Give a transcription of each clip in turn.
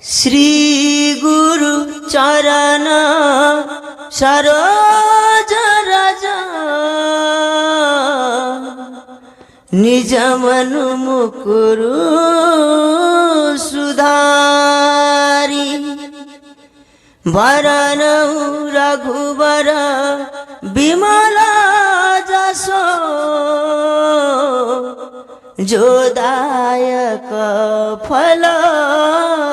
श्री गुरु चरण सरोज रज निज मनु मुकुरु सुधारी वरनऊ रघुवर विमल जसो जो दायक फल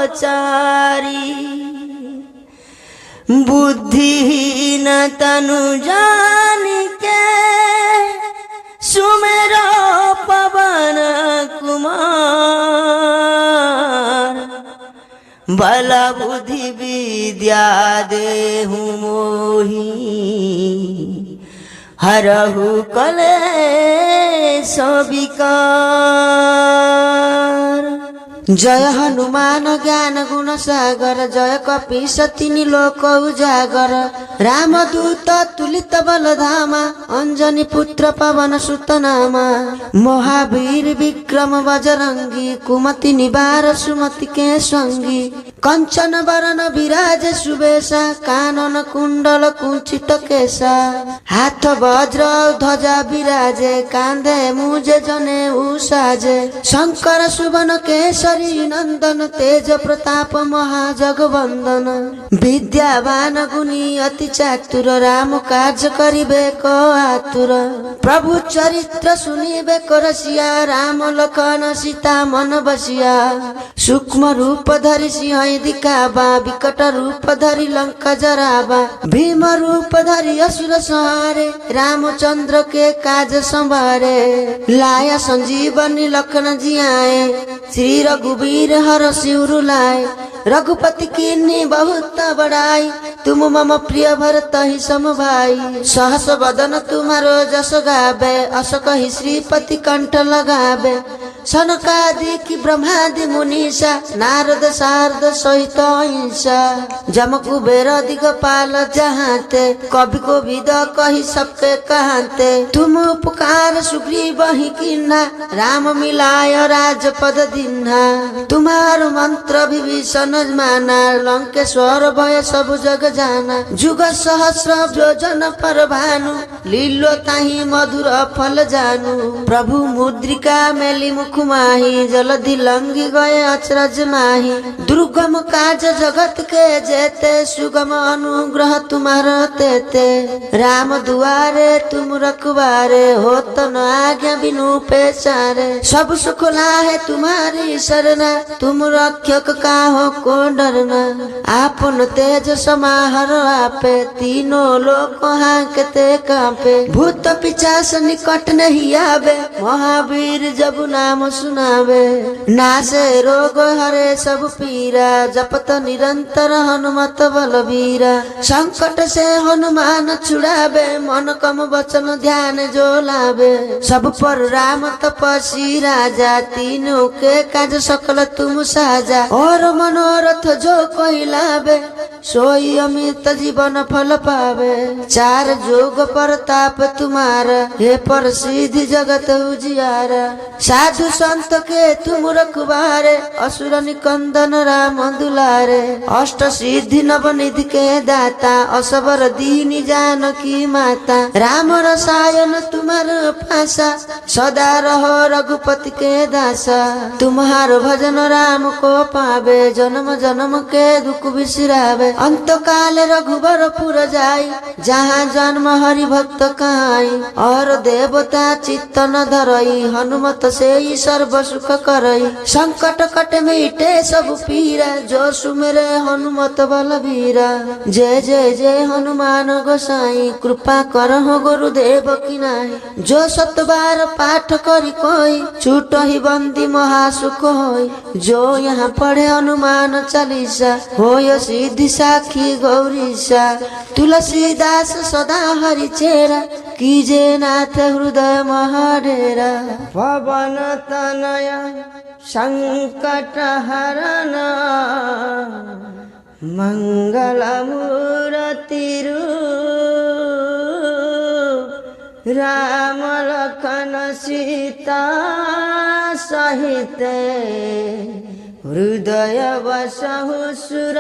चारी बुद्धिहीन तनु जानिके सुमेर पवन कुमार बल बुद्धि विद्या देहु मोहि हरहु कलेश विकार। जय हनुमान ज्ञान गुण सागर जय कपीसतिनि लोक उजागर रामदूत तुलित बल धामा अंजनी पुत्र पवन सुत नामा महावीर विक्रम बजरंगी कुमति निवार सुमति के संगी कंचन बरन विराज सुबेशा कानन कुंडल कुंचित केशा हाथ वज्र ध्वजा विराजे कांधे मुजे जने उसाजे शंकर सुवन केसरी नंदन तेज प्रताप महाजगवंदन विद्यावान गुणी अति चातुर राम कार्य करिबे को आतुर प्रभु चरित्र सुनिबे को रसिया राम लखन सीता मन बसिया सूक्ष्म रूप धरि सिंह दिखावा विकट रूप धरि लंका जरावा भीम रूप धरि असुर संहारे रामचंद्र के काज संभारे लाया संजीवनी लखन जियाए श्री रघुवीर हर शिवर लाए रघुपति कीन्ही बहुत बड़ाई तुम मम प्रिय भरत ही सम भाई सहस बदन तुम्हारो जस गावे अस कहि श्रीपति कंठ लगावे सनकादि की ब्रह्मादि मुनीषा नारद शारद सहित अहिंसा जम कुबेर दिगपाल जहाते कवि को विद कही सबके कहाते तुम उपकार सुग्रीव ही कीन्हा राम मिलाय राजपद दीन्हा तुम्हार मंत्र विभीषण माना लंकेश्वर भय सब जग जाना जुग सहस्र योजन पर भानु लीलो ताही मधुर फल जानू प्रभु मुद्रिका मेली मुख माही जलधि लंघि गए अचरज माही दुर्गम काज जगत के जेते सुगम अनुग्रह तुम्हारा तेते राम दुआरे तुम रखवारे होत न आज्ञा बिनु पैसारे सब सुख लाहे तुम्हारी शरणा तुम रक्षक काहो को डरना आपन तेज समाहर आपे तीनों लोक हांकते कांपे भूत पिचास निकट नहीं आवे महावीर जब नाम सुनावे नासे रोग हरे सब पीरा जपत निरंतर हनुमत बलबीरा संकट से हनुमान छुड़ावे मन कम वचन ध्यान जो लावे सब पर राम तपस्वी राजा तीनों के काज सकल तुम साजा और मनोरथ जो कोई लावे सोई अमित जीवन फल पावे चार जोग पर ताप तुम्हारा हे पर सिद्धि जगत उजियारा साधु संत के तुम रखवारे असुर निकंदन राम दुलारे अष्ट सिद्धि नव निधि के दाता असबर दीनी जानकी माता राम रसायन तुम्हार पासा सदा रहो रघुपति के दासा तुम्हार भजन राम को पावे जन्म जन्म के दुख बिसरावे अंत काल रघुबर पुर जाई जहाँ जन्म हरि भक्त कहाई और देवता चित्त न धरई हनुमत से ही सर्व सुख करई संकट कट मिटे सब पीरा जो सुमेरे हनुमत बलबीरा जय जय जय हनुमान गोसाई कृपा करहु गुरुदेव की नाई जो सतबार पाठ करी कोई छूट ही बंदी महासुख होई जो यहाँ पढ़े हनुमान चालीसा होय सिद्धि साखी गौरीसा तुलसीदास सदा हरि चेरा कीजे नाथ हृदय महाडेरा पवन तनय संकट हरण मंगल मूर्ति राम लखन सीता सहित हृदय बसहु सुर